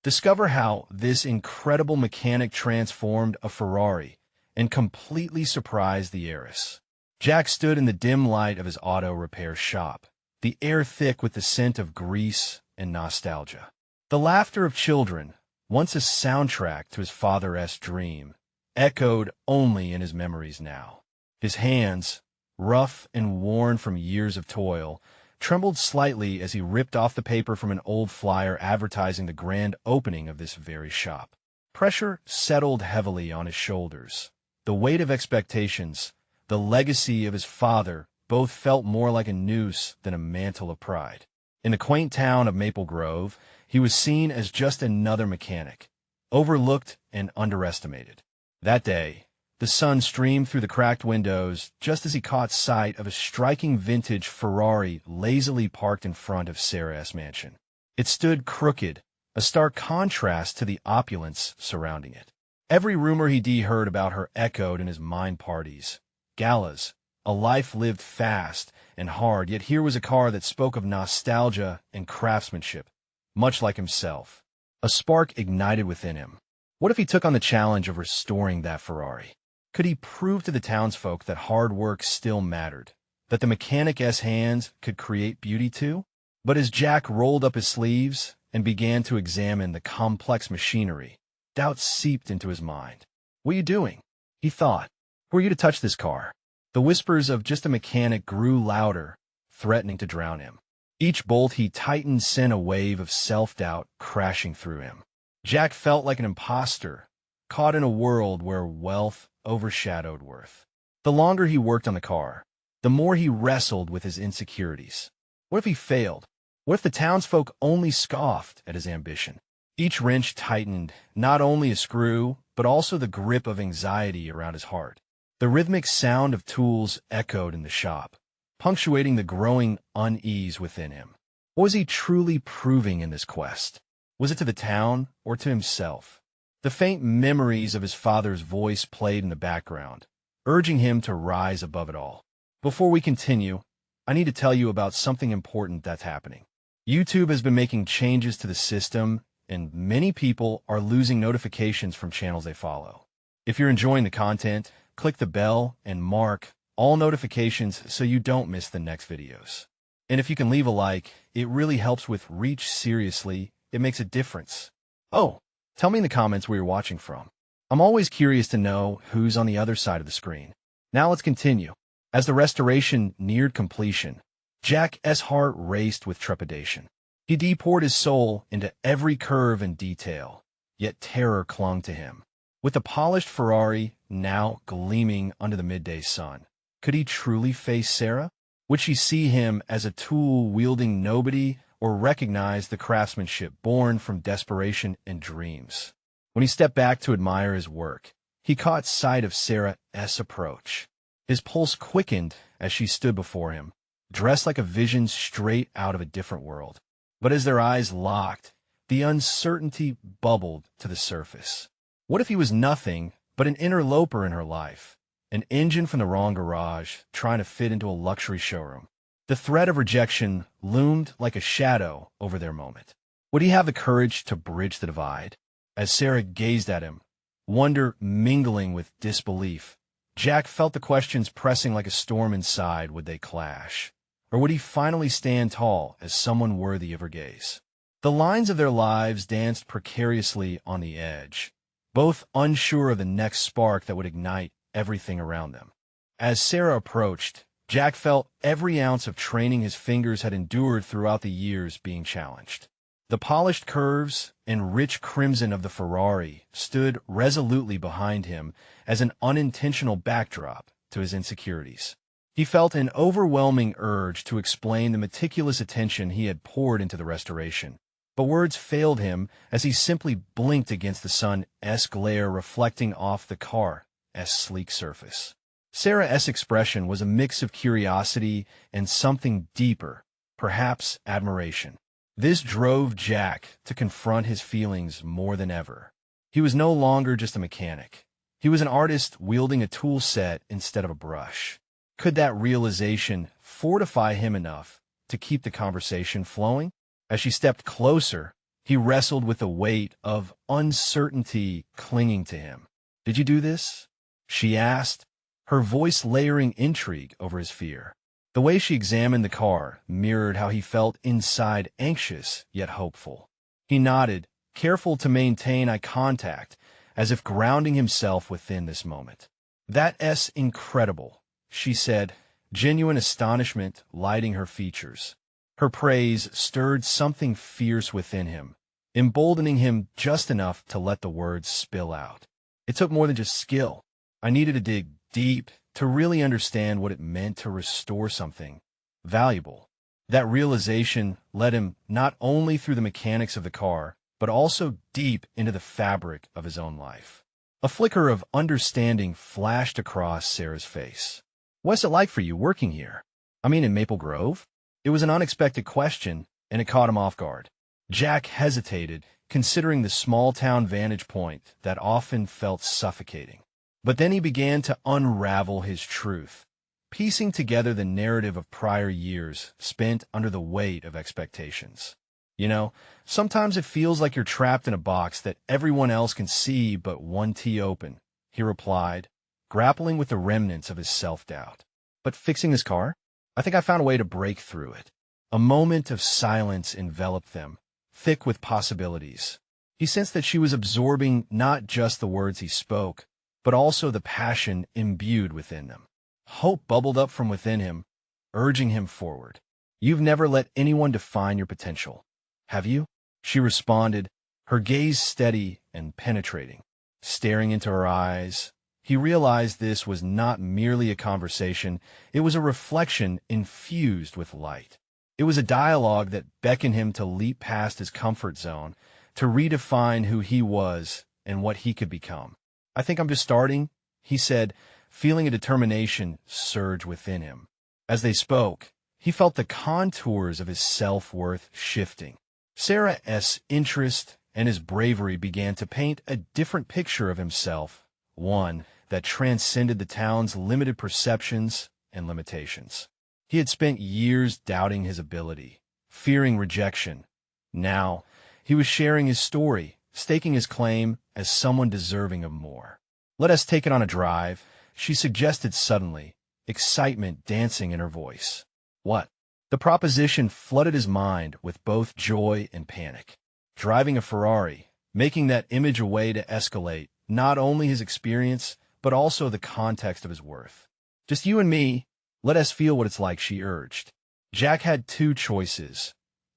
Discover how this incredible mechanic transformed a Ferrari and completely surprised the heiress. Jack stood in the dim light of his auto repair shop, the air thick with the scent of grease and nostalgia. The laughter of children, once a soundtrack to his father's dream, echoed only in his memories now. His hands, rough and worn from years of toil, trembled slightly as he ripped off the paper from an old flyer advertising the grand opening of this very shop. Pressure settled heavily on his shoulders. The weight of expectations, the legacy of his father, both felt more like a noose than a mantle of pride. In the quaint town of Maple Grove, he was seen as just another mechanic, overlooked and underestimated. That day, the sun streamed through the cracked windows just as he caught sight of a striking vintage Ferrari lazily parked in front of Sarah's mansion. It stood crooked, a stark contrast to the opulence surrounding it. Every rumor he'd heard about her echoed in his mind: parties, galas, a life lived fast and hard, yet here was a car that spoke of nostalgia and craftsmanship, much like himself. A spark ignited within him. What if he took on the challenge of restoring that Ferrari? Could he prove to the townsfolk that hard work still mattered, that the mechanic's hands could create beauty too? But as Jack rolled up his sleeves and began to examine the complex machinery, doubt seeped into his mind. "What are you doing?" he thought. "Who are you to touch this car?" The whispers of just a mechanic grew louder, threatening to drown him. Each bolt he tightened sent a wave of self-doubt crashing through him. Jack felt like an imposter, caught in a world where wealth overshadowed worth. The longer he worked on the car, the more he wrestled with his insecurities. What if he failed? What if the townsfolk only scoffed at his ambition? Each wrench tightened not only a screw, but also the grip of anxiety around his heart. The rhythmic sound of tools echoed in the shop, punctuating the growing unease within him. What was he truly proving in this quest? Was it to the town or to himself? The faint memories of his father's voice played in the background, urging him to rise above it all. Before we continue, I need to tell you about something important that's happening. YouTube has been making changes to the system, and many people are losing notifications from channels they follow. If you're enjoying the content, click the bell and mark all notifications so you don't miss the next videos. And if you can leave a like, it really helps with reach. Seriously, it makes a difference. Oh, tell me in the comments where you're watching from. I'm always curious to know who's on the other side of the screen. Now let's continue. As the restoration neared completion, Jack's heart raced with trepidation. He poured his soul into every curve and detail, yet terror clung to him. With the polished Ferrari now gleaming under the midday sun, could he truly face Sarah? Would she see him as a tool wielding nobody, or recognize the craftsmanship born from desperation and dreams? When he stepped back to admire his work, he caught sight of Sarah's approach. His pulse quickened as she stood before him, dressed like a vision straight out of a different world. But as their eyes locked, the uncertainty bubbled to the surface. What if he was nothing but an interloper in her life, an engine from the wrong garage trying to fit into a luxury showroom? The threat of rejection loomed like a shadow over their moment. Would he have the courage to bridge the divide? As Sarah gazed at him, wonder mingling with disbelief, Jack felt the questions pressing like a storm inside. Would they clash? Or would he finally stand tall as someone worthy of her gaze? The lines of their lives danced precariously on the edge, both unsure of the next spark that would ignite everything around them. As Sarah approached, Jack felt every ounce of training his fingers had endured throughout the years being challenged. The polished curves and rich crimson of the Ferrari stood resolutely behind him as an unintentional backdrop to his insecurities. He felt an overwhelming urge to explain the meticulous attention he had poured into the restoration, but words failed him as he simply blinked against the sun's glare reflecting off the car's sleek surface. Sarah's expression was a mix of curiosity and something deeper, perhaps admiration. This drove Jack to confront his feelings more than ever. He was no longer just a mechanic. He was an artist wielding a tool set instead of a brush. Could that realization fortify him enough to keep the conversation flowing? As she stepped closer, he He wrestled with the weight of uncertainty clinging to him. "Did you do this?" she asked, her voice layering intrigue over his fear. The way she examined the car mirrored how he felt inside, anxious yet hopeful. He nodded, careful to maintain eye contact, as if grounding himself within this moment. "That's incredible," she said, genuine astonishment lighting her features. Her praise stirred something fierce within him, emboldening him just enough to let the words spill out. "It took more than just skill. I needed to dig deep to really understand what it meant to restore something valuable." That realization led him not only through the mechanics of the car, but also deep into the fabric of his own life. A flicker of understanding flashed across Sarah's face. "What's it like for you working here? I mean, in Maple Grove?" It was an unexpected question, and it caught him off guard. Jack hesitated, considering the small-town vantage point that often felt suffocating. But then he began to unravel his truth, piecing together the narrative of prior years spent under the weight of expectations. "You know, sometimes it feels like you're trapped in a box that everyone else can see but one T open," he replied, grappling with the remnants of his self-doubt. "But fixing this car? I think I found a way to break through it." A moment of silence enveloped them, thick with possibilities. He sensed that she was absorbing not just the words he spoke, but also the passion imbued within them. Hope bubbled up from within him, urging him forward. "You've never let anyone define your potential, have you?" she responded, her gaze steady and penetrating. Staring into her eyes, he realized this was not merely a conversation, it was a reflection infused with light. It was a dialogue that beckoned him to leap past his comfort zone, to redefine who he was and what he could become. "I think I'm just starting," he said, feeling a determination surge within him. As they spoke, he felt the contours of his self-worth shifting. Sarah's interest and his bravery began to paint a different picture of himself, one that transcended the town's limited perceptions and limitations. He had spent years doubting his ability, fearing rejection. Now, he was sharing his story, staking his claim as someone deserving of more. "Let us take it on a drive," she suggested suddenly, excitement dancing in her voice. "What?" The proposition flooded his mind with both joy and panic. Driving a Ferrari, making that image a way to escalate not only his experience, but also the context of his worth. "Just you and me, let us feel what it's like," she urged. Jack had two choices: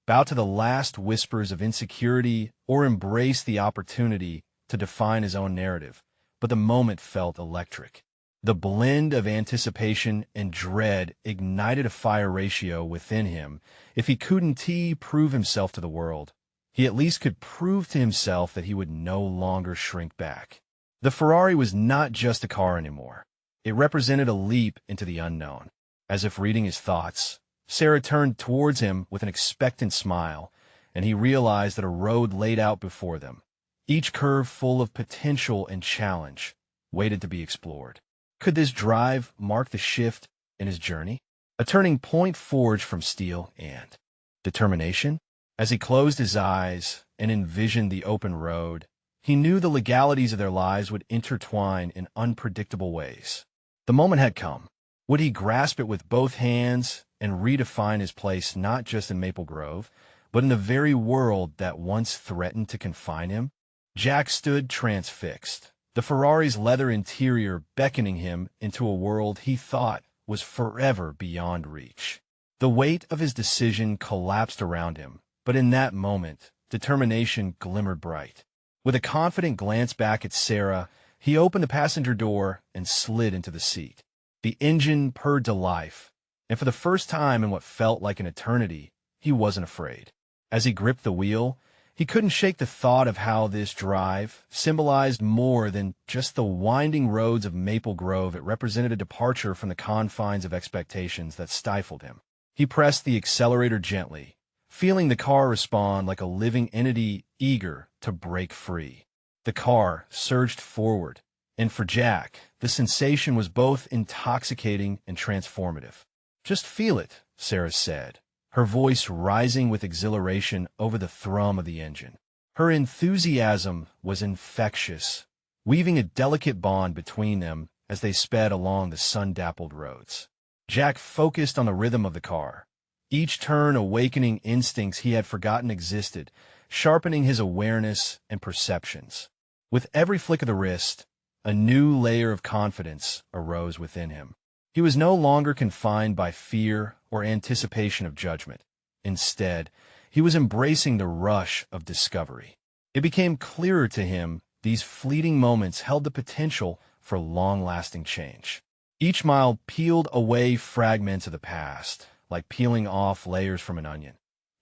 bow to the last whispers of insecurity or embrace the opportunity to define his own narrative, but the moment felt electric. The blend of anticipation and dread ignited a fire ratio within him. If he couldn't prove himself to the world, he at least could prove to himself that he would no longer shrink back. The Ferrari was not just a car anymore. It represented a leap into the unknown. As if reading his thoughts, Sarah turned towards him with an expectant smile, and he realized that a road laid out before them, each curve full of potential and challenge, waited to be explored. Could this drive mark the shift in his journey? A turning point forged from steel and determination? As he closed his eyes and envisioned the open road, he knew the legalities of their lives would intertwine in unpredictable ways. The moment had come. Would he grasp it with both hands and redefine his place not just in Maple Grove, but in the very world that once threatened to confine him? Jack stood transfixed, the Ferrari's leather interior beckoning him into a world he thought was forever beyond reach. The weight of his decision collapsed around him, but in that moment, determination glimmered bright. With a confident glance back at Sarah, he opened the passenger door and slid into the seat. The engine purred to life, and for the first time in what felt like an eternity, he wasn't afraid. As he gripped the wheel, he couldn't shake the thought of how this drive symbolized more than just the winding roads of Maple Grove. It represented a departure from the confines of expectations that stifled him. He pressed the accelerator gently, feeling the car respond like a living entity eager to break free. The car surged forward, and for Jack, the sensation was both intoxicating and transformative. "Just feel it," Sarah said, her voice rising with exhilaration over the thrum of the engine. Her enthusiasm was infectious, weaving a delicate bond between them as they sped along the sun-dappled roads. Jack focused on the rhythm of the car, each turn awakening instincts he had forgotten existed, sharpening his awareness and perceptions. With every flick of the wrist, a new layer of confidence arose within him. He was no longer confined by fear or anticipation of judgment. Instead, he was embracing the rush of discovery. It became clearer to him these fleeting moments held the potential for long-lasting change. Each mile peeled away fragments of the past, like peeling off layers from an onion,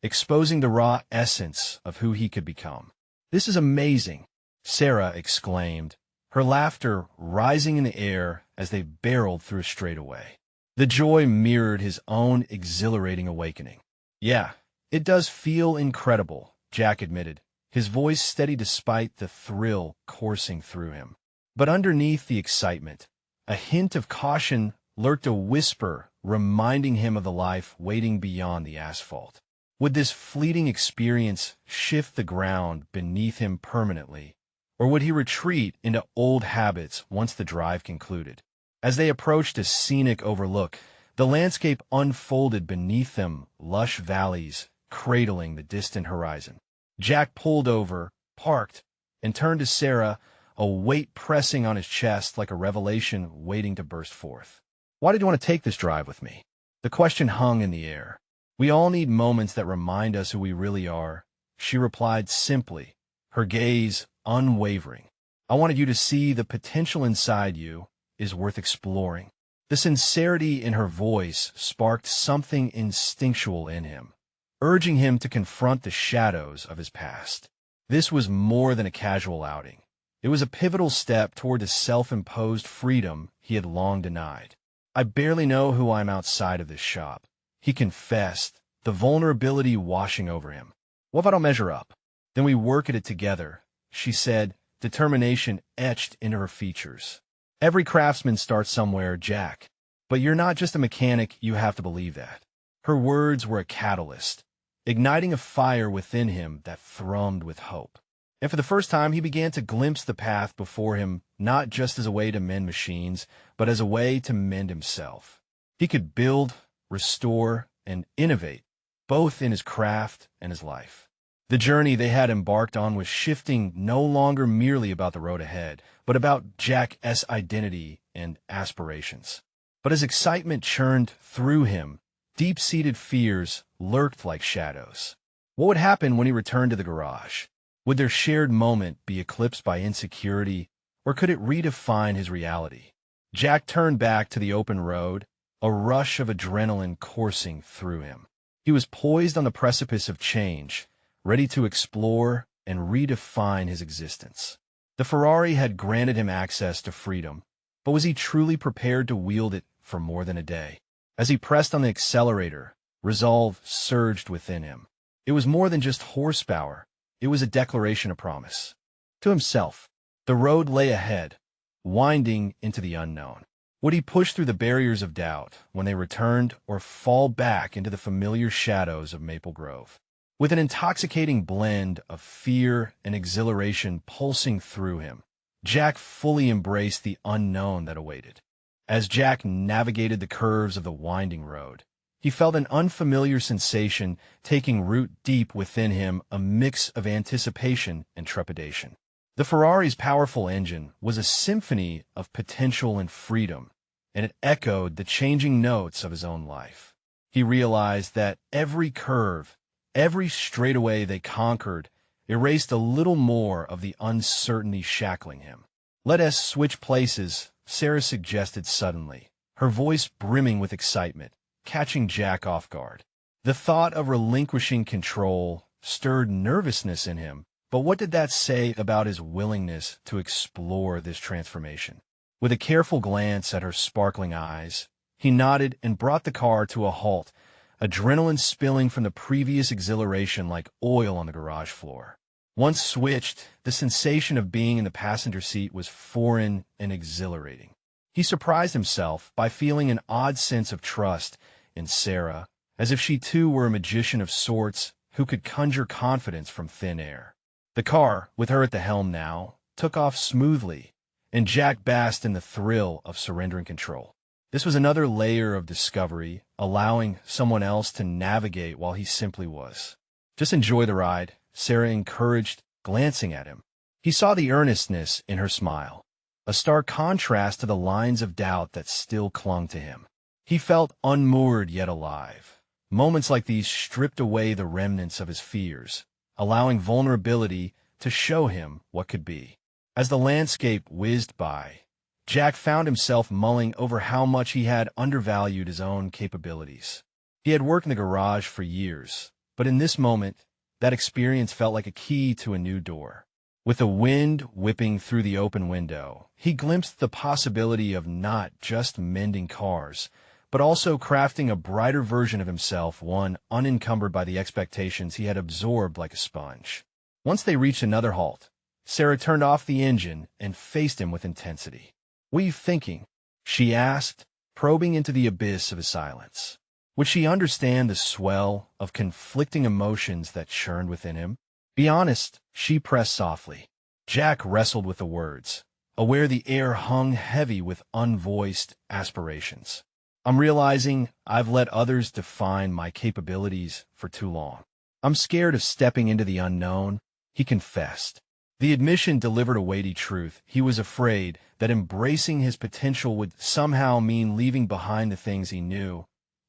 exposing the raw essence of who he could become. "This is amazing," Sarah exclaimed, her laughter rising in the air as they barreled through a straightaway. The joy mirrored his own exhilarating awakening. "Yeah, it does feel incredible," Jack admitted, his voice steady despite the thrill coursing through him. But underneath the excitement, a hint of caution lurked, a whisper reminding him of the life waiting beyond the asphalt. Would this fleeting experience shift the ground beneath him permanently, or would he retreat into old habits once the drive concluded? As they approached a scenic overlook, the landscape unfolded beneath them, lush valleys cradling the distant horizon. Jack pulled over, parked, and turned to Sarah, a weight pressing on his chest like a revelation waiting to burst forth. "Why did you want to take this drive with me?" The question hung in the air. "We all need moments that remind us who we really are," she replied simply, her gaze unwavering. "I wanted you to see the potential inside you is worth exploring." The sincerity in her voice sparked something instinctual in him, urging him to confront the shadows of his past. This was more than a casual outing. It was a pivotal step toward the self-imposed freedom he had long denied. "I barely know who I am outside of this shop," he confessed, the vulnerability washing over him. "What if I don't measure up?" "Then we work at it together," she said, determination etched into her features. "Every craftsman starts somewhere, Jack. But you're not just a mechanic, you have to believe that." Her words were a catalyst, igniting a fire within him that thrummed with hope. And for the first time, he began to glimpse the path before him, not just as a way to mend machines, but as a way to mend himself. He could build, restore, and innovate, both in his craft and his life. The journey they had embarked on was shifting, no longer merely about the road ahead, but about Jack's identity and aspirations. But as excitement churned through him, deep-seated fears lurked like shadows. What would happen when he returned to the garage? Would their shared moment be eclipsed by insecurity, or could it redefine his reality? Jack turned back to the open road, a rush of adrenaline coursing through him. He was poised on the precipice of change, ready to explore and redefine his existence. The Ferrari had granted him access to freedom, but was he truly prepared to wield it for more than a day? As he pressed on the accelerator, resolve surged within him. It was more than just horsepower. It was a declaration of promise. To himself, the road lay ahead, winding into the unknown. Would he push through the barriers of doubt when they returned, or fall back into the familiar shadows of Maple Grove? With an intoxicating blend of fear and exhilaration pulsing through him, Jack fully embraced the unknown that awaited. As Jack navigated the curves of the winding road, he felt an unfamiliar sensation taking root deep within him, a mix of anticipation and trepidation. The Ferrari's powerful engine was a symphony of potential and freedom, and it echoed the changing notes of his own life. He realized that every curve, every straightaway they conquered, erased a little more of the uncertainty shackling him. "Let us switch places," Sarah suggested suddenly, her voice brimming with excitement, catching Jack off guard. The thought of relinquishing control stirred nervousness in him, but what did that say about his willingness to explore this transformation? With a careful glance at her sparkling eyes, he nodded and brought the car to a halt, adrenaline spilling from the previous exhilaration like oil on the garage floor. Once switched, the sensation of being in the passenger seat was foreign and exhilarating. He surprised himself by feeling an odd sense of trust in Sarah, as if she too were a magician of sorts who could conjure confidence from thin air. The car, with her at the helm now, took off smoothly, and Jack basked in the thrill of surrendering control. This was another layer of discovery, allowing someone else to navigate while he simply was. Just enjoy the ride, Sarah encouraged, glancing at him. He saw the earnestness in her smile, a stark contrast to the lines of doubt that still clung to him. He felt unmoored yet alive. Moments like these stripped away the remnants of his fears, allowing vulnerability to show him what could be. As the landscape whizzed by, Jack found himself mulling over how much he had undervalued his own capabilities. He had worked in the garage for years, but in this moment, that experience felt like a key to a new door. With the wind whipping through the open window, he glimpsed the possibility of not just mending cars, but also crafting a brighter version of himself, one unencumbered by the expectations he had absorbed like a sponge. Once they reached another halt, Sarah turned off the engine and faced him with intensity. "What are you thinking?" she asked, probing into the abyss of his silence. Would she understand the swell of conflicting emotions that churned within him? "Be honest," she pressed softly. Jack wrestled with the words, aware the air hung heavy with unvoiced aspirations. "I'm realizing I've let others define my capabilities for too long. I'm scared of stepping into the unknown," he confessed. The admission delivered a weighty truth. He was afraid that embracing his potential would somehow mean leaving behind the things he knew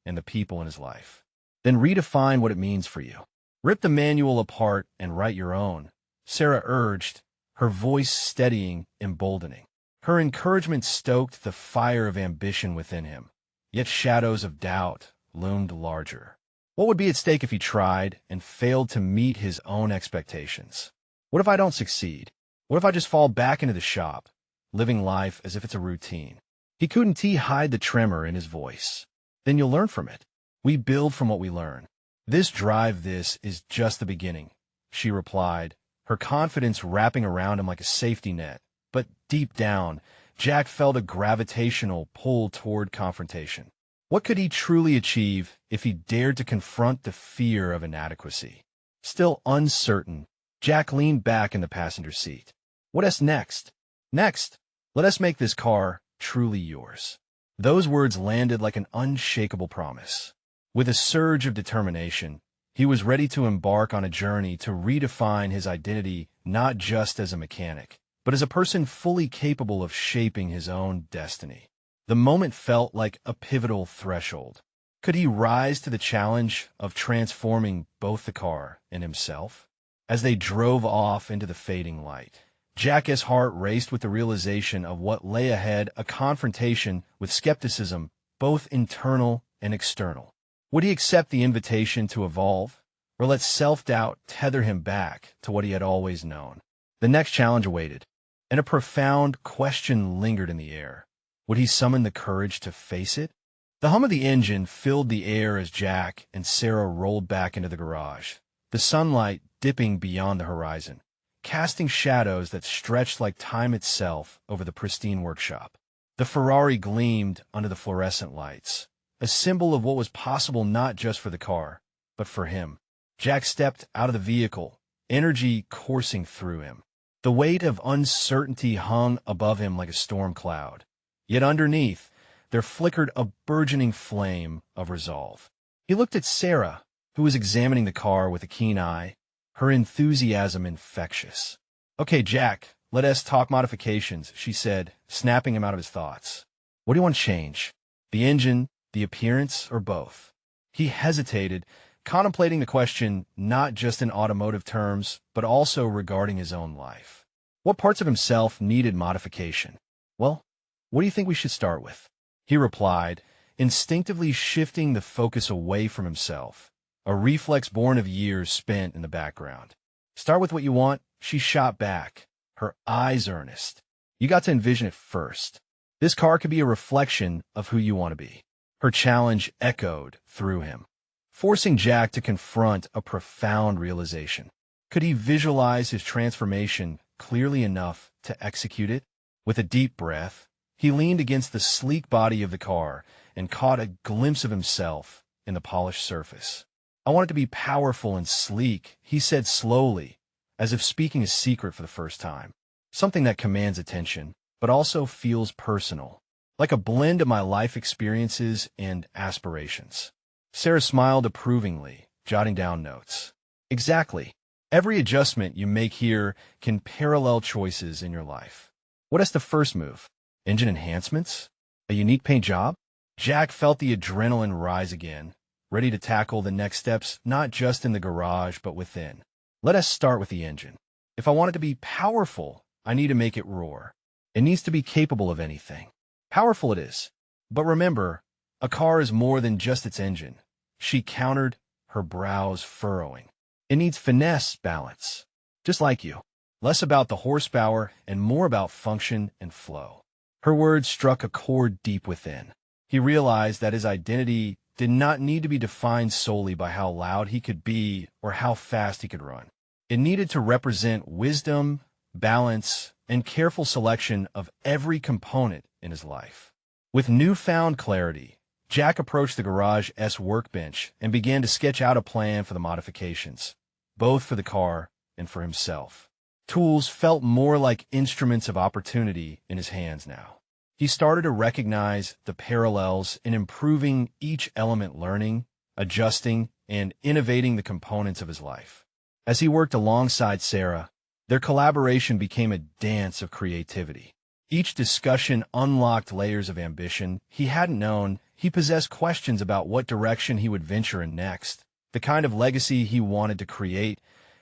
and the people in his life. "Then redefine what it means for you. Rip the manual apart and write your own," Sarah urged, her voice steadying, emboldening. Her encouragement stoked the fire of ambition within him, yet shadows of doubt loomed larger. What would be at stake if he tried and failed to meet his own expectations? What if I don't succeed? What if I just fall back into the shop, living life as if it's a routine? He couldn't hide the tremor in his voice. "Then you'll learn from it. We build from what we learn. This is just the beginning," she replied, her confidence wrapping around him like a safety net. But deep down, Jack felt a gravitational pull toward confrontation. What could he truly achieve if he dared to confront the fear of inadequacy? Still uncertain, Jack leaned back in the passenger seat. "What is next?" "Next, let us make this car truly yours." Those words landed like an unshakable promise. With a surge of determination, he was ready to embark on a journey to redefine his identity not just as a mechanic, but as a person fully capable of shaping his own destiny. The moment felt like a pivotal threshold. Could he rise to the challenge of transforming both the car and himself? As they drove off into the fading light, Jack's heart raced with the realization of what lay ahead, a confrontation with skepticism, both internal and external. Would he accept the invitation to evolve, or let self-doubt tether him back to what he had always known? The next challenge awaited, and a profound question lingered in the air. Would he summon the courage to face it? The hum of the engine filled the air as Jack and Sarah rolled back into the garage, the sunlight dipping beyond the horizon, casting shadows that stretched like time itself over the pristine workshop. The Ferrari gleamed under the fluorescent lights, a symbol of what was possible not just for the car, but for him. Jack stepped out of the vehicle, energy coursing through him. The weight of uncertainty hung above him like a storm cloud, yet underneath, there flickered a burgeoning flame of resolve. He looked at Sarah, who was examining the car with a keen eye, her enthusiasm infectious. "Okay, Jack, let us talk modifications," she said, snapping him out of his thoughts. "What do you want to change? The engine, the appearance, or both?" He hesitated, contemplating the question not just in automotive terms, but also regarding his own life. What parts of himself needed modification? "Well, what do you think we should start with?" he replied, instinctively shifting the focus away from himself, a reflex born of years spent in the background. "Start with what you want," she shot back, her eyes earnest. "You got to envision it first. This car could be a reflection of who you want to be." Her challenge echoed through him, forcing Jack to confront a profound realization. Could he visualize his transformation clearly enough to execute it? With a deep breath, he leaned against the sleek body of the car and caught a glimpse of himself in the polished surface. "I want it to be powerful and sleek," he said slowly, as if speaking a secret for the first time. Something that commands attention, but also feels personal, like a blend of my life experiences and aspirations. Sarah smiled approvingly, jotting down notes. Exactly. Every adjustment you make here can parallel choices in your life. What is the first move? Engine enhancements? A unique paint job? Jack felt the adrenaline rise again, ready to tackle the next steps not just in the garage but within. Let us start with the engine. If I want it to be powerful, I need to make it roar. It needs to be capable of anything. Powerful it is. But remember, a car is more than just its engine. She countered, her brows furrowing. It needs finesse, balance. Just like you. Less about the horsepower and more about function and flow. Her words struck a chord deep within. He realized that his identity did not need to be defined solely by how loud he could be or how fast he could run. It needed to represent wisdom, balance, and careful selection of every component in his life. With newfound clarity, Jack approached the garage's workbench and began to sketch out a plan for the modifications, both for the car and for himself. Tools felt more like instruments of opportunity in his hands now. He started to recognize the parallels in improving each element, learning, adjusting, and innovating the components of his life. As he worked alongside Sarah, their collaboration became a dance of creativity. Each discussion unlocked layers of ambition he hadn't known. He possessed questions about what direction he would venture in next, the kind of legacy he wanted to create,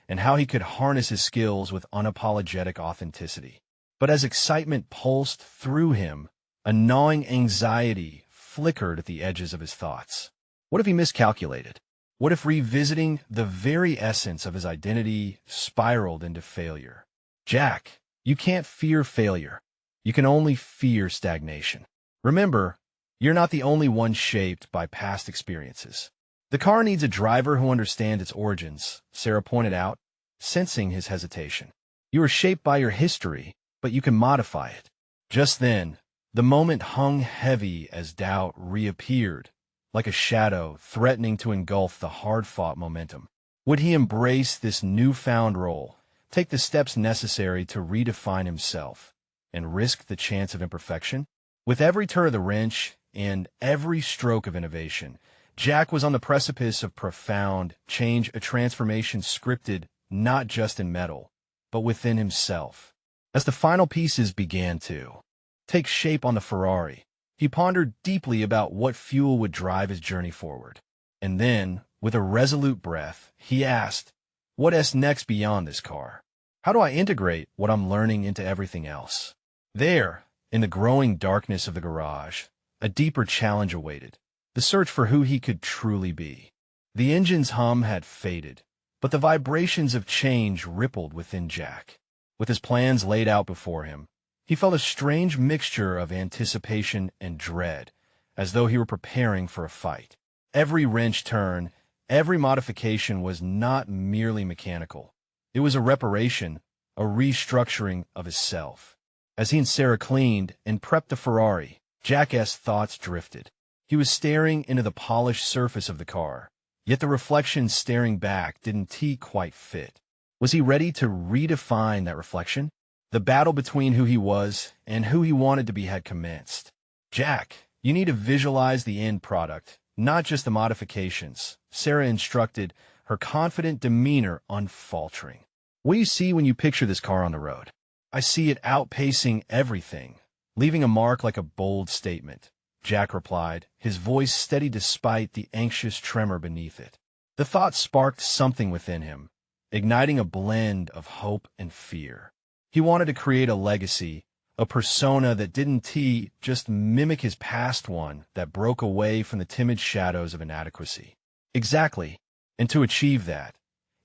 and how he could harness his skills with unapologetic authenticity. But as excitement pulsed through him, a gnawing anxiety flickered at the edges of his thoughts. What if he miscalculated? What if revisiting the very essence of his identity spiraled into failure? Jack, you can't fear failure. You can only fear stagnation. Remember, you're not the only one shaped by past experiences. The car needs a driver who understands its origins, Sarah pointed out, sensing his hesitation. You are shaped by your history, but you can modify it. Just then, the moment hung heavy as doubt reappeared, like a shadow threatening to engulf the hard-fought momentum. Would he embrace this newfound role, take the steps necessary to redefine himself, and risk the chance of imperfection? With every turn of the wrench and every stroke of innovation, Jack was on the precipice of profound change, a transformation scripted not just in metal, but within himself. As the final pieces began to take shape on the Ferrari, he pondered deeply about what fuel would drive his journey forward. And then, with a resolute breath, he asked, "What's next beyond this car? How do I integrate what I'm learning into everything else?" There, in the growing darkness of the garage, a deeper challenge awaited, the search for who he could truly be. The engine's hum had faded, but the vibrations of change rippled within Jack. With his plans laid out before him, he felt a strange mixture of anticipation and dread, as though he were preparing for a fight. Every wrench turn, every modification was not merely mechanical. It was a reparation, a restructuring of his self. As he and Sarah cleaned and prepped the Ferrari, Jack's thoughts drifted. He was staring into the polished surface of the car, yet the reflection staring back didn't quite fit. Was he ready to redefine that reflection? The battle between who he was and who he wanted to be had commenced. Jack, you need to visualize the end product, not just the modifications, Sarah instructed, her confident demeanor unfaltering. What do you see when you picture this car on the road? I see it outpacing everything, leaving a mark like a bold statement, Jack replied, his voice steady despite the anxious tremor beneath it. The thought sparked something within him, igniting a blend of hope and fear. He wanted to create a legacy, a persona that didn't just mimic his past one that broke away from the timid shadows of inadequacy. Exactly. And to achieve that,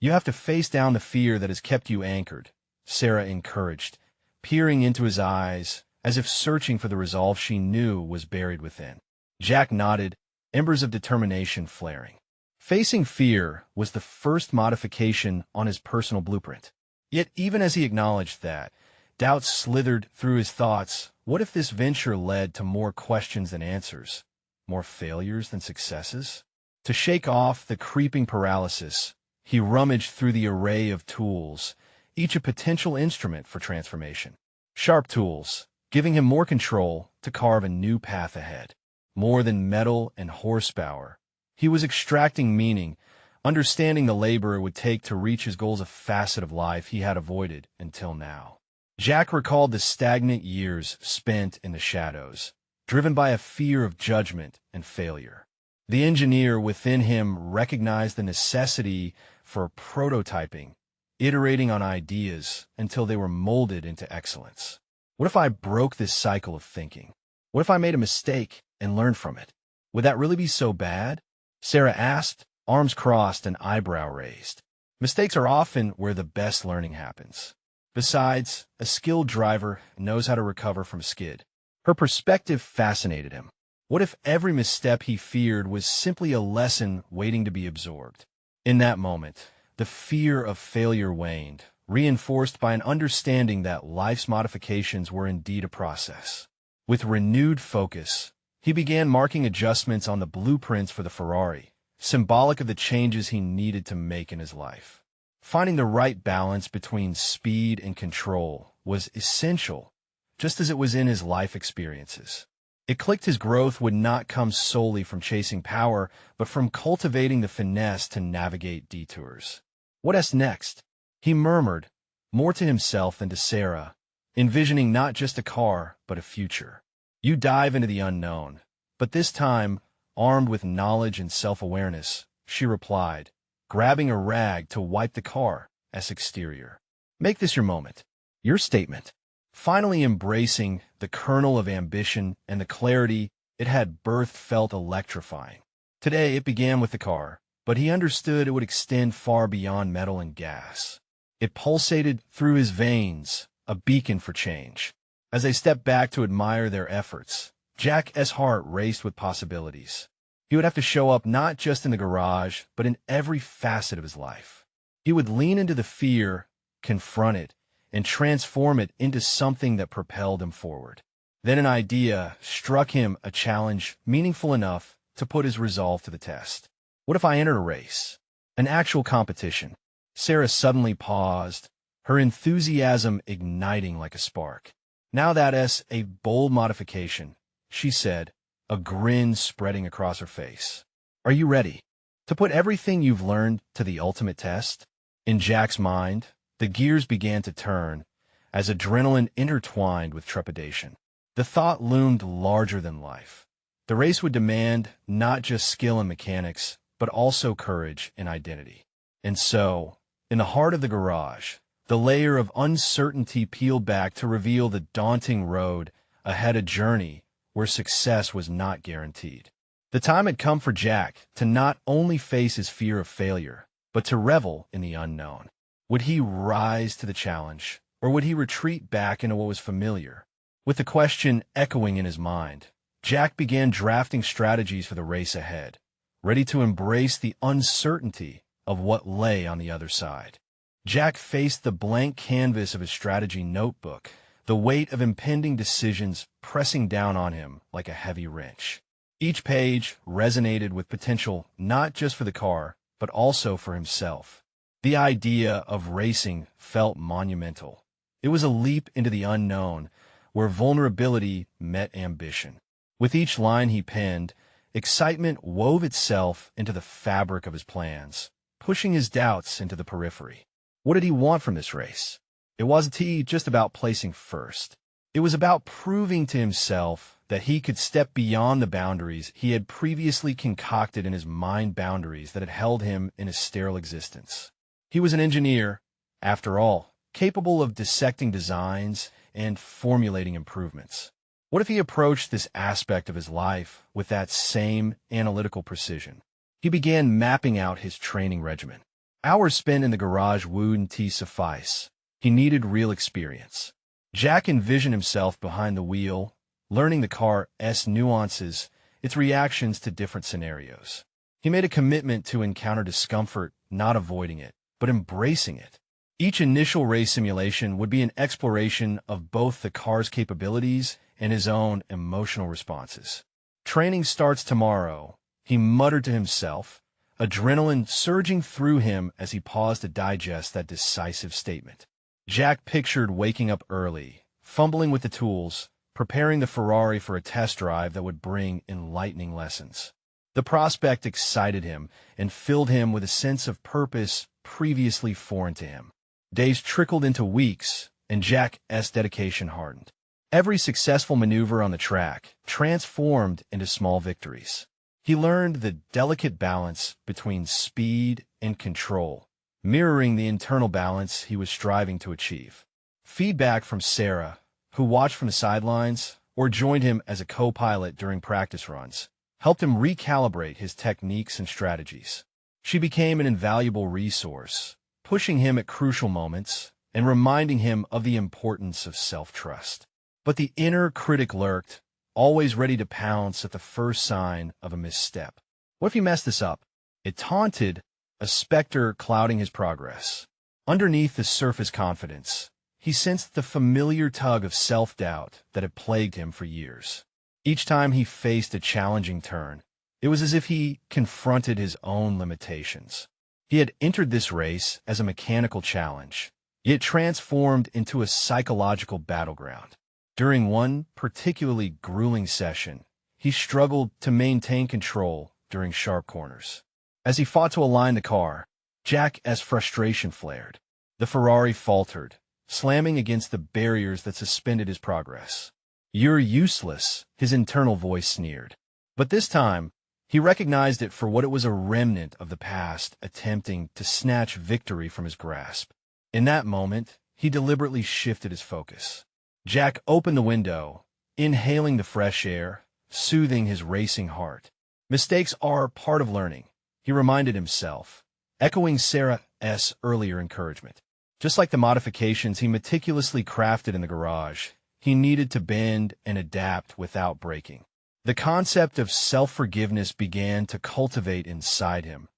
you have to face down the fear that has kept you anchored, Sarah encouraged, peering into his eyes as if searching for the resolve she knew was buried within. Jack nodded, embers of determination flaring. Facing fear was the first modification on his personal blueprint. Yet even as he acknowledged that, doubt slithered through his thoughts. What if this venture led to more questions than answers, more failures than successes? To shake off the creeping paralysis, he rummaged through the array of tools, each a potential instrument for transformation. Sharp tools, giving him more control to carve a new path ahead. More than metal and horsepower, he was extracting meaning, understanding the labor it would take to reach his goals, a facet of life he had avoided until now. Jack recalled the stagnant years spent in the shadows, driven by a fear of judgment and failure. The engineer within him recognized the necessity for prototyping, iterating on ideas until they were molded into excellence. What if I broke this cycle of thinking? What if I made a mistake and learned from it? Would that really be so bad? Sarah asked, arms crossed and eyebrow raised. Mistakes are often where the best learning happens. Besides, a skilled driver knows how to recover from a skid. Her perspective fascinated him. What if every misstep he feared was simply a lesson waiting to be absorbed? In that moment, the fear of failure waned, reinforced by an understanding that life's modifications were indeed a process. With renewed focus, he began marking adjustments on the blueprints for the Ferrari, symbolic of the changes he needed to make in his life. Finding the right balance between speed and control was essential, just as it was in his life experiences. It clicked his growth would not come solely from chasing power, but from cultivating the finesse to navigate detours. What's next? He murmured, more to himself than to Sarah, envisioning not just a car, but a future. You dive into the unknown, but this time, armed with knowledge and self-awareness, she replied, grabbing a rag to wipe the car's exterior. Make this your moment, your statement. Finally embracing the kernel of ambition and the clarity it had birthed felt electrifying. Today it began with the car, but he understood it would extend far beyond metal and gas. It pulsated through his veins, a beacon for change. As they stepped back to admire their efforts, Jack's heart raced with possibilities. He would have to show up not just in the garage, but in every facet of his life. He would lean into the fear, confront it, and transform it into something that propelled him forward. Then an idea struck him, a challenge meaningful enough to put his resolve to the test. What if I entered a race? An actual competition? Sarah suddenly paused, her enthusiasm igniting like a spark. Now that's a bold modification, she said, a grin spreading across her face. Are you ready to put everything you've learned to the ultimate test? In Jack's mind, the gears began to turn as adrenaline intertwined with trepidation. The thought loomed larger than life. The race would demand not just skill and mechanics, but also courage and identity. And so, in the heart of the garage, the layer of uncertainty peeled back to reveal the daunting road ahead, a journey where success was not guaranteed. The time had come for Jack to not only face his fear of failure, but to revel in the unknown. Would he rise to the challenge, or would he retreat back into what was familiar? With the question echoing in his mind, Jack began drafting strategies for the race ahead, ready to embrace the uncertainty of what lay on the other side. Jack faced the blank canvas of his strategy notebook, the weight of impending decisions pressing down on him like a heavy wrench. Each page resonated with potential not just for the car, but also for himself. The idea of racing felt monumental. It was a leap into the unknown, where vulnerability met ambition. With each line he penned, excitement wove itself into the fabric of his plans, pushing his doubts into the periphery. What did he want from this race? It wasn't just about placing first. It was about proving to himself that he could step beyond the boundaries he had previously concocted in his mind, boundaries that had held him in a sterile existence. He was an engineer, after all, capable of dissecting designs and formulating improvements. What if he approached this aspect of his life with that same analytical precision? He began mapping out his training regimen. Hours spent in the garage wouldn't suffice. He needed real experience. Jack envisioned himself behind the wheel, learning the car's nuances, its reactions to different scenarios. He made a commitment to encounter discomfort, not avoiding it, but embracing it. Each initial race simulation would be an exploration of both the car's capabilities and his own emotional responses. Training starts tomorrow, he muttered to himself, adrenaline surging through him as he paused to digest that decisive statement. Jack pictured waking up early, fumbling with the tools, preparing the Ferrari for a test drive that would bring enlightening lessons. The prospect excited him and filled him with a sense of purpose previously foreign to him. Days trickled into weeks, and Jack's dedication hardened. Every successful maneuver on the track transformed into small victories. He learned the delicate balance between speed and control, mirroring the internal balance he was striving to achieve. Feedback from Sarah, who watched from the sidelines or joined him as a co-pilot during practice runs, helped him recalibrate his techniques and strategies. She became an invaluable resource, pushing him at crucial moments and reminding him of the importance of self-trust. But the inner critic lurked, always ready to pounce at the first sign of a misstep. What if he messed this up? It taunted, a specter clouding his progress. Underneath the surface confidence, he sensed the familiar tug of self-doubt that had plagued him for years. Each time he faced a challenging turn, it was as if he confronted his own limitations. He had entered this race as a mechanical challenge, yet transformed into a psychological battleground. During one particularly grueling session, he struggled to maintain control during sharp corners. As he fought to align the car, Jack's frustration flared. The Ferrari faltered, slamming against the barriers that suspended his progress. "You're useless," his internal voice sneered. But this time, he recognized it for what it was, a remnant of the past attempting to snatch victory from his grasp. In that moment, he deliberately shifted his focus. Jack opened the window, inhaling the fresh air, soothing his racing heart. Mistakes are part of learning, he reminded himself, echoing Sarah's earlier encouragement. Just like the modifications he meticulously crafted in the garage, he needed to bend and adapt without breaking. The concept of self-forgiveness began to cultivate inside him,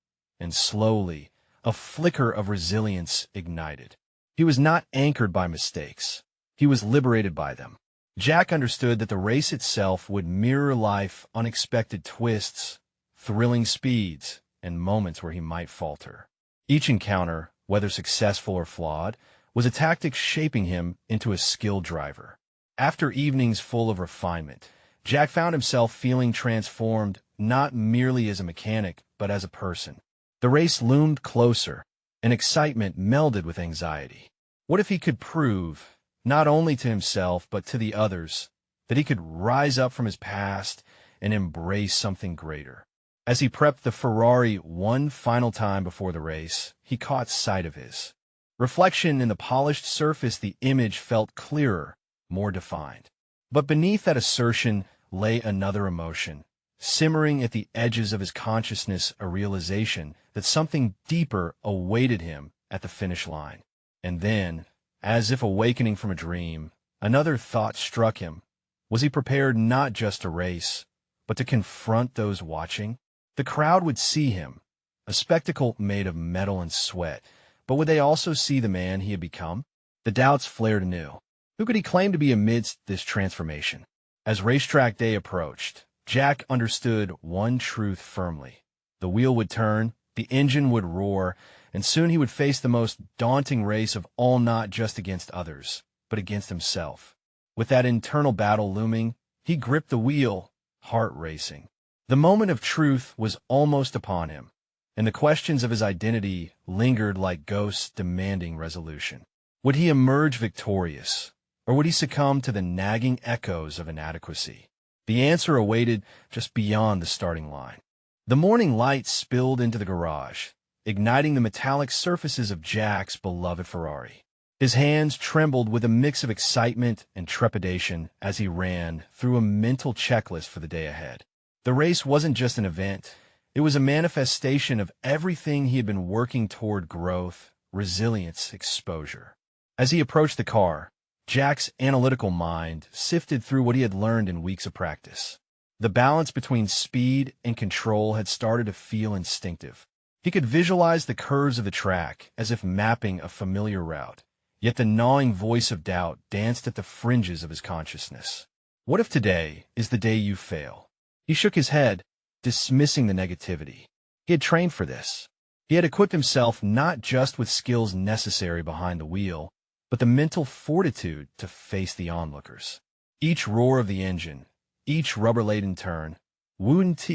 and slowly, a flicker of resilience ignited. He was not anchored by mistakes. He was liberated by them. Jack understood that the race itself would mirror life: unexpected twists, thrilling speeds, and moments where he might falter. Each encounter, whether successful or flawed, was a tactic shaping him into a skilled driver. After evenings full of refinement, Jack found himself feeling transformed, not merely as a mechanic, but as a person. The race loomed closer, and excitement melded with anxiety. What if he could prove, not only to himself but to the others, that he could rise up from his past and embrace something greater? As he prepped the Ferrari one final time before the race, he caught sight of his reflection in the polished surface. The image felt clearer, more defined. But beneath that assertion lay another emotion, simmering at the edges of his consciousness, a realization that something deeper awaited him at the finish line. And then, as if awakening from a dream, another thought struck him. Was he prepared not just to race, but to confront those watching? The crowd would see him, a spectacle made of metal and sweat, but would they also see the man he had become? The doubts flared anew. Who could he claim to be amidst this transformation? As racetrack day approached, Jack understood one truth firmly. The wheel would turn, the engine would roar, and soon he would face the most daunting race of all, not just against others, but against himself. With that internal battle looming, he gripped the wheel, heart racing. The moment of truth was almost upon him, and the questions of his identity lingered like ghosts demanding resolution. Would he emerge victorious, or would he succumb to the nagging echoes of inadequacy? The answer awaited just beyond the starting line. The morning light spilled into the garage, igniting the metallic surfaces of Jack's beloved Ferrari. His hands trembled with a mix of excitement and trepidation as he ran through a mental checklist for the day ahead. The race wasn't just an event. It was a manifestation of everything he had been working toward: growth, resilience, exposure. As he approached the car, Jack's analytical mind sifted through what he had learned in weeks of practice. The balance between speed and control had started to feel instinctive. He could visualize the curves of the track as if mapping a familiar route, yet the gnawing voice of doubt danced at the fringes of his consciousness. What if today is the day you fail? He shook his head, dismissing the negativity. He had trained for this. He had equipped himself not just with skills necessary behind the wheel, but the mental fortitude to face the onlookers. Each roar of the engine, each rubber-laden turn, wouldn't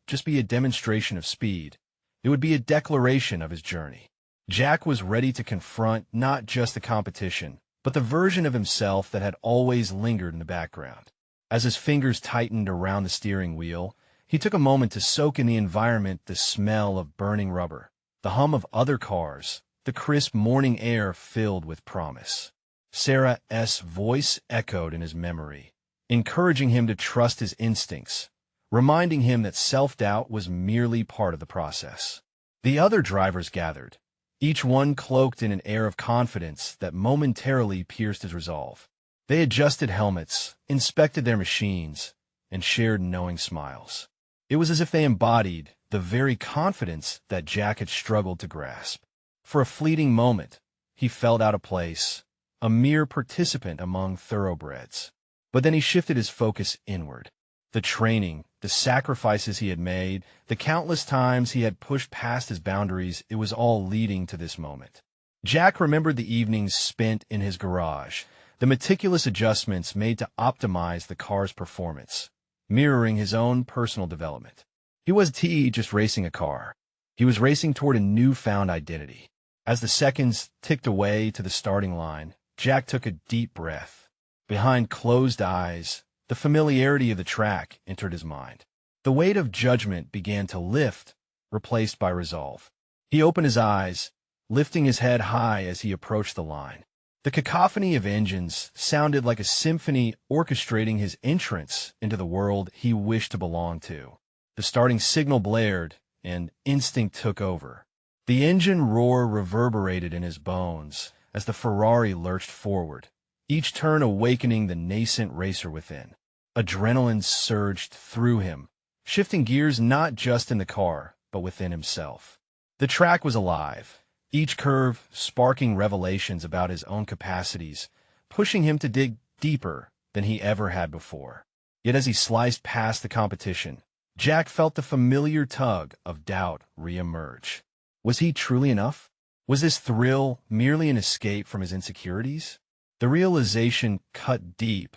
just be a demonstration of speed. It would be a declaration of his journey. Jack was ready to confront not just the competition, but the version of himself that had always lingered in the background. As his fingers tightened around the steering wheel, he took a moment to soak in the environment, the smell of burning rubber, the hum of other cars, the crisp morning air filled with promise. Sarah's voice echoed in his memory, encouraging him to trust his instincts, reminding him that self-doubt was merely part of the process. The other drivers gathered, each one cloaked in an air of confidence that momentarily pierced his resolve. They adjusted helmets, inspected their machines, and shared knowing smiles. It was as if they embodied the very confidence that Jack had struggled to grasp. For a fleeting moment, he felt out of place, a mere participant among thoroughbreds. But then he shifted his focus inward. The training, the sacrifices he had made, the countless times he had pushed past his boundaries, it was all leading to this moment. Jack remembered the evenings spent in his garage, the meticulous adjustments made to optimize the car's performance, mirroring his own personal development. He wasn't just racing a car. He was racing toward a newfound identity. As the seconds ticked away to the starting line, Jack took a deep breath. Behind closed eyes, the familiarity of the track entered his mind. The weight of judgment began to lift, replaced by resolve. He opened his eyes, lifting his head high as he approached the line. The cacophony of engines sounded like a symphony orchestrating his entrance into the world he wished to belong to. The starting signal blared, and instinct took over. The engine roar reverberated in his bones as the Ferrari lurched forward, each turn awakening the nascent racer within. Adrenaline surged through him, shifting gears not just in the car, but within himself. The track was alive, each curve sparking revelations about his own capacities, pushing him to dig deeper than he ever had before. Yet as he sliced past the competition, Jack felt the familiar tug of doubt reemerge. Was he truly enough? Was this thrill merely an escape from his insecurities? The realization cut deep,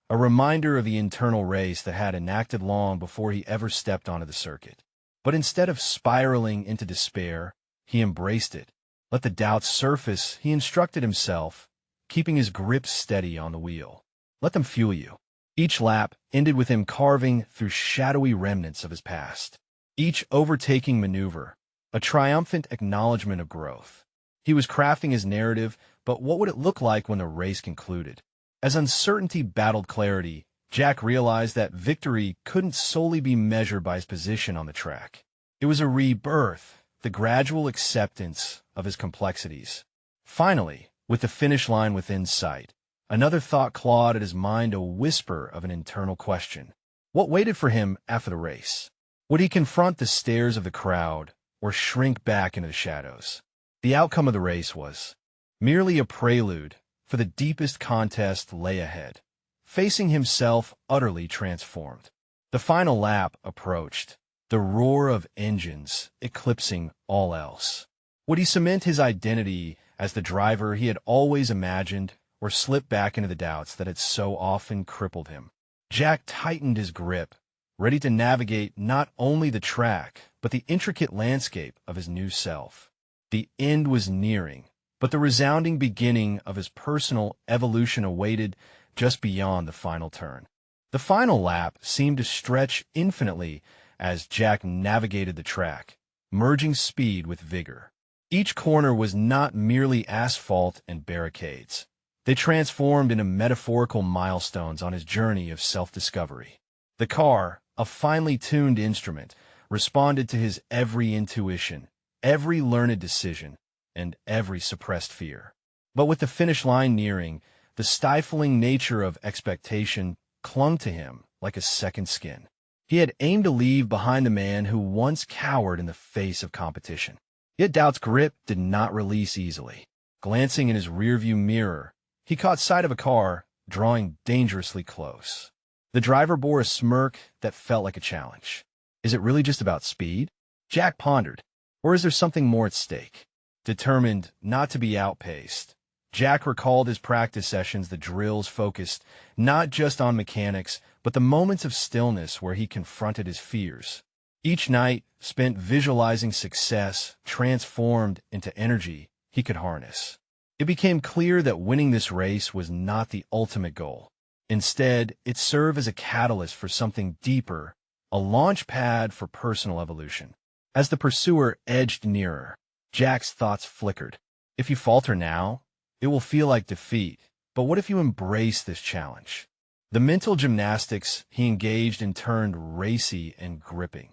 a reminder of the internal race that had enacted long before he ever stepped onto the circuit. But instead of spiraling into despair, he embraced it. Let the doubts surface, he instructed himself, keeping his grip steady on the wheel. Let them fuel you. Each lap ended with him carving through shadowy remnants of his past. Each overtaking maneuver, a triumphant acknowledgement of growth. He was crafting his narrative, but what would it look like when the race concluded? As uncertainty battled clarity, Jack realized that victory couldn't solely be measured by his position on the track. It was a rebirth, the gradual acceptance of his complexities. Finally, with the finish line within sight, another thought clawed at his mind, a whisper of an internal question. What waited for him after the race? Would he confront the stares of the crowd, or shrink back into the shadows? The outcome of the race was merely a prelude, for the deepest contest lay ahead, facing himself utterly transformed. The final lap approached, the roar of engines eclipsing all else. Would he cement his identity as the driver he had always imagined, or slip back into the doubts that had so often crippled him? Jack tightened his grip, ready to navigate not only the track, but the intricate landscape of his new self. The end was nearing, but the resounding beginning of his personal evolution awaited just beyond the final turn. The final lap seemed to stretch infinitely as Jack navigated the track, merging speed with vigor. Each corner was not merely asphalt and barricades. They transformed into metaphorical milestones on his journey of self-discovery. The car, a finely tuned instrument, responded to his every intuition, every learned decision, and every suppressed fear. But with the finish line nearing, the stifling nature of expectation clung to him like a second skin. He had aimed to leave behind the man who once cowered in the face of competition. Yet doubt's grip did not release easily. Glancing in his rearview mirror, he caught sight of a car drawing dangerously close. The driver bore a smirk that felt like a challenge. Is it really just about speed? Jack pondered. Or is there something more at stake? Determined not to be outpaced, Jack recalled his practice sessions, the drills focused not just on mechanics, but the moments of stillness where he confronted his fears. Each night spent visualizing success transformed into energy he could harness. It became clear that winning this race was not the ultimate goal. Instead, it served as a catalyst for something deeper, a launch pad for personal evolution. As the pursuer edged nearer, Jack's thoughts flickered. If you falter now, it will feel like defeat. But what if you embrace this challenge? The mental gymnastics he engaged in turned racy and gripping.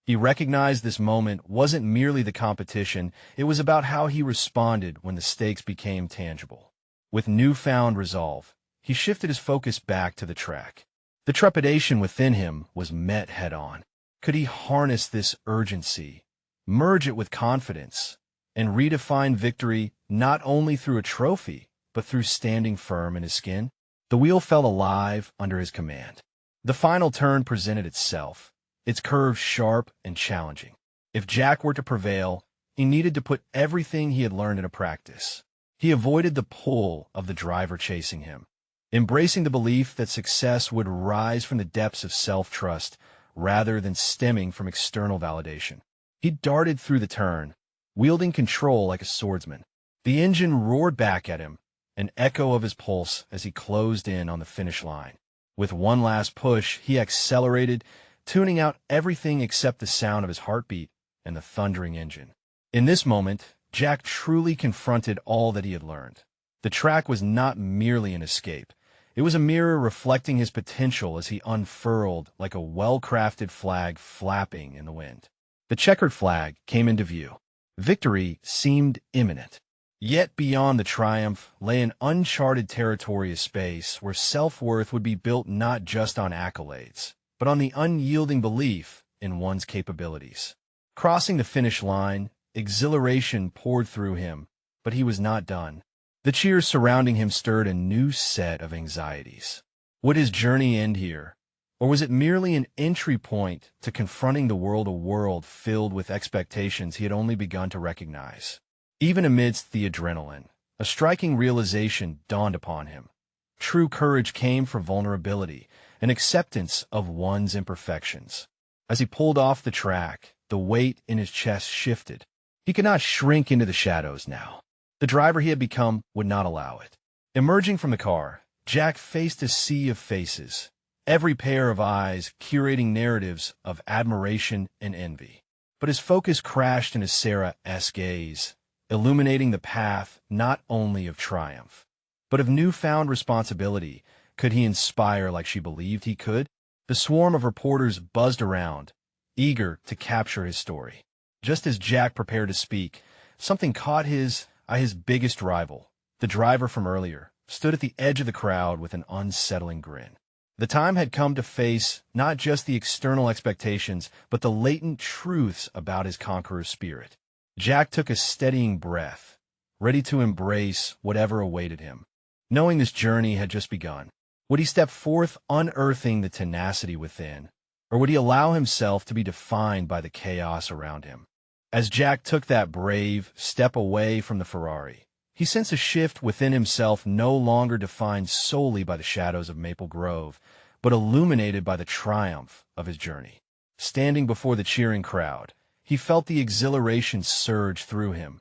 He recognized this moment wasn't merely the competition, it was about how he responded when the stakes became tangible. With newfound resolve, he shifted his focus back to the track. The trepidation within him was met head-on. Could he harness this urgency, merge it with confidence, and redefine victory not only through a trophy, but through standing firm in his skin? The wheel felt alive under his command. The final turn presented itself, its curves sharp and challenging. If Jack were to prevail, he needed to put everything he had learned into practice. He avoided the pull of the driver chasing him, embracing the belief that success would rise from the depths of self-trust rather than stemming from external validation. He darted through the turn, wielding control like a swordsman. The engine roared back at him, an echo of his pulse as he closed in on the finish line. With one last push, he accelerated, tuning out everything except the sound of his heartbeat and the thundering engine. In this moment, Jack truly confronted all that he had learned. The track was not merely an escape. It was a mirror reflecting his potential as he unfurled like a well-crafted flag flapping in the wind. The checkered flag came into view. Victory seemed imminent. Yet beyond the triumph lay an uncharted territory of space where self-worth would be built not just on accolades, but on the unyielding belief in one's capabilities. Crossing the finish line, exhilaration poured through him, but he was not done. The cheers surrounding him stirred a new set of anxieties. Would his journey end here? Or was it merely an entry point to confronting a world filled with expectations he had only begun to recognize? Even amidst the adrenaline, a striking realization dawned upon him. True courage came from vulnerability, an acceptance of one's imperfections. As he pulled off the track, the weight in his chest shifted. He could not shrink into the shadows now. The driver he had become would not allow it. Emerging from the car, Jack faced a sea of faces, every pair of eyes curating narratives of admiration and envy. But his focus crashed into Sarah's gaze, illuminating the path not only of triumph, but of newfound responsibility. Could he inspire like she believed he could? The swarm of reporters buzzed around, eager to capture his story. Just as Jack prepared to speak, something caught his biggest rival, the driver from earlier, stood at the edge of the crowd with an unsettling grin. The time had come to face not just the external expectations, but the latent truths about his conqueror's spirit. Jack took a steadying breath, ready to embrace whatever awaited him. Knowing this journey had just begun, would he step forth unearthing the tenacity within, or would he allow himself to be defined by the chaos around him? As Jack took that brave step away from the Ferrari, he sensed a shift within himself, no longer defined solely by the shadows of Maple Grove, but illuminated by the triumph of his journey. Standing before the cheering crowd, he felt the exhilaration surge through him.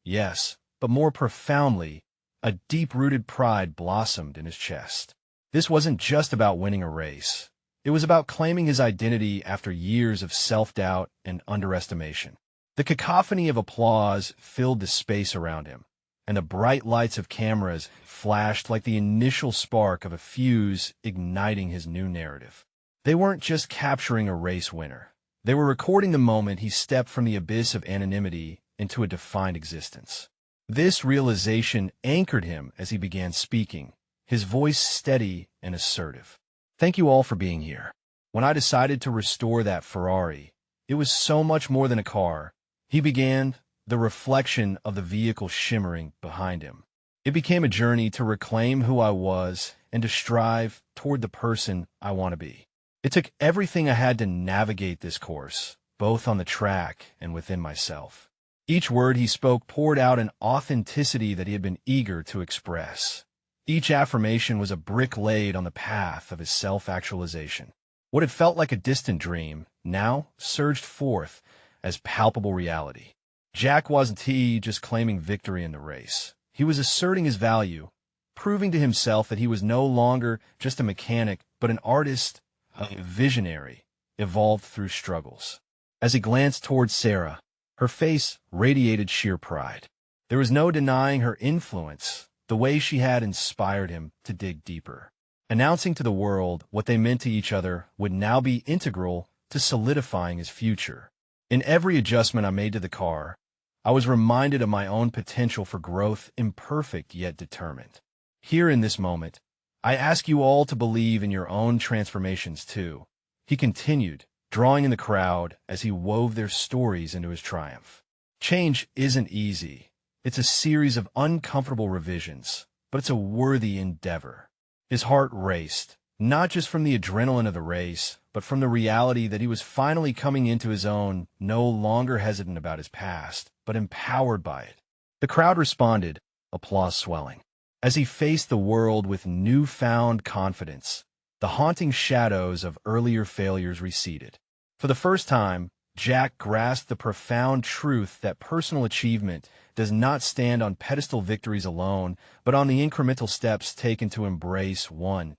Yes, but more profoundly, a deep-rooted pride blossomed in his chest. This wasn't just about winning a race. It was about claiming his identity after years of self-doubt and underestimation. The cacophony of applause filled the space around him, and the bright lights of cameras flashed like the initial spark of a fuse igniting his new narrative. They weren't just capturing a race winner. They were recording the moment he stepped from the abyss of anonymity into a defined existence. This realization anchored him as he began speaking, his voice steady and assertive. Thank you all for being here. When I decided to restore that Ferrari, it was so much more than a car. He began, the reflection of the vehicle shimmering behind him. It became a journey to reclaim who I was and to strive toward the person I want to be. It took everything I had to navigate this course, both on the track and within myself. Each word he spoke poured out an authenticity that he had been eager to express. Each affirmation was a brick laid on the path of his self-actualization. What had felt like a distant dream now surged forth as palpable reality. Jack wasn't just claiming victory in the race. He was asserting his value, proving to himself that he was no longer just a mechanic, but an artist, a visionary, evolved through struggles. As he glanced towards Sarah, her face radiated sheer pride. There was no denying her influence, the way she had inspired him to dig deeper. Announcing to the world what they meant to each other would now be integral to solidifying his future. In every adjustment I made to the car, I was reminded of my own potential for growth, imperfect yet determined. Here in this moment, I ask you all to believe in your own transformations too. He continued, drawing in the crowd as he wove their stories into his triumph. Change isn't easy. It's a series of uncomfortable revisions, but it's a worthy endeavor. His heart raced, not just from the adrenaline of the race, but from the reality that he was finally coming into his own, no longer hesitant about his past, but empowered by it. The crowd responded, applause swelling. As he faced the world with newfound confidence, the haunting shadows of earlier failures receded. For the first time, Jack grasped the profound truth that personal achievement does not stand on pedestal victories alone, but on the incremental steps taken to embrace one's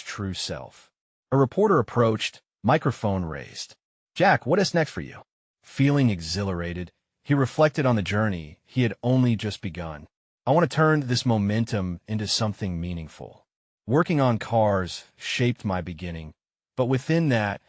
true self. A reporter approached, microphone raised. "Jack, what is next for you?" Feeling exhilarated, he reflected on the journey he had only just begun. "I want to turn this momentum into something meaningful. Working on cars shaped my beginning, but within that,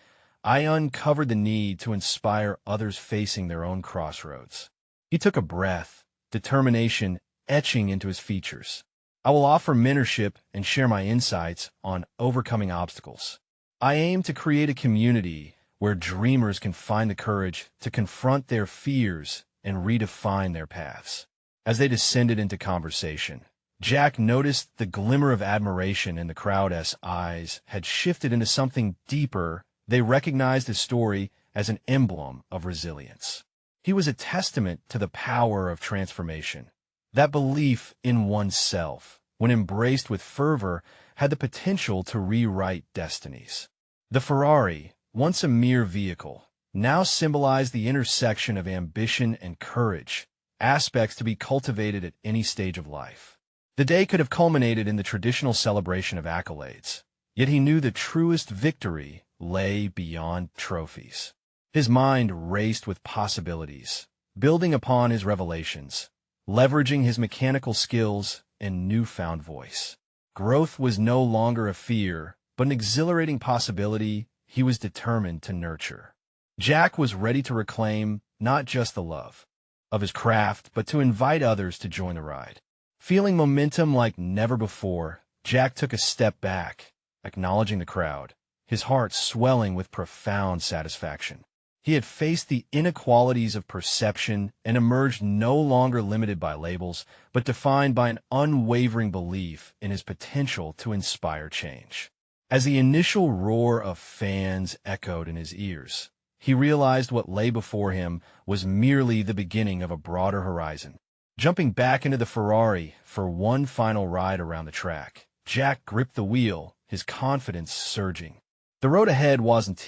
I uncovered the need to inspire others facing their own crossroads." He took a breath, determination etching into his features. "I will offer mentorship and share my insights on overcoming obstacles. I aim to create a community where dreamers can find the courage to confront their fears and redefine their paths." As they descended into conversation, Jack noticed the glimmer of admiration in the crowd's eyes had shifted into something deeper. They recognized his story as an emblem of resilience. He was a testament to the power of transformation. That belief in oneself, when embraced with fervor, had the potential to rewrite destinies. The Ferrari, once a mere vehicle, now symbolized the intersection of ambition and courage, aspects to be cultivated at any stage of life. The day could have culminated in the traditional celebration of accolades, yet he knew the truest victory lay beyond trophies. His mind raced with possibilities, building upon his revelations, leveraging his mechanical skills and newfound voice. Growth was no longer a fear, but an exhilarating possibility he was determined to nurture. Jack was ready to reclaim not just the love of his craft, but to invite others to join the ride. Feeling momentum like never before, Jack took a step back, acknowledging the crowd, his heart swelling with profound satisfaction. He had faced the inequalities of perception and emerged no longer limited by labels, but defined by an unwavering belief in his potential to inspire change. As the initial roar of fans echoed in his ears, he realized what lay before him was merely the beginning of a broader horizon. Jumping back into the Ferrari for one final ride around the track, Jack gripped the wheel, his confidence surging. The road ahead wasn't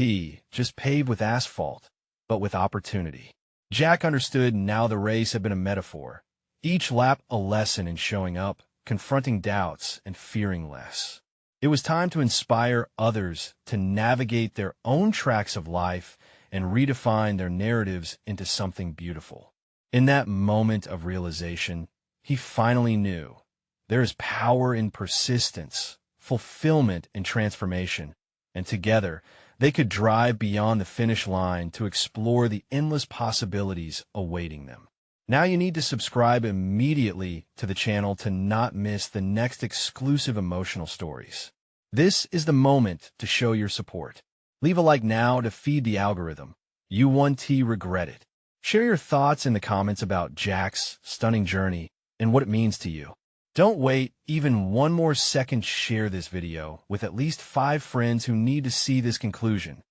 just paved with asphalt, but with opportunity. Jack understood now the race had been a metaphor, each lap a lesson in showing up, confronting doubts, and fearing less. It was time to inspire others to navigate their own tracks of life and redefine their narratives into something beautiful. In that moment of realization, he finally knew there is power in persistence, fulfillment in transformation, and together, they could drive beyond the finish line to explore the endless possibilities awaiting them. Now you need to subscribe immediately to the channel to not miss the next exclusive emotional stories. This is the moment to show your support. Leave a like now to feed the algorithm. You won't regret it. Share your thoughts in the comments about Jack's stunning journey and what it means to you. Don't wait even one more second. Share this video with at least 5 friends who need to see this conclusion.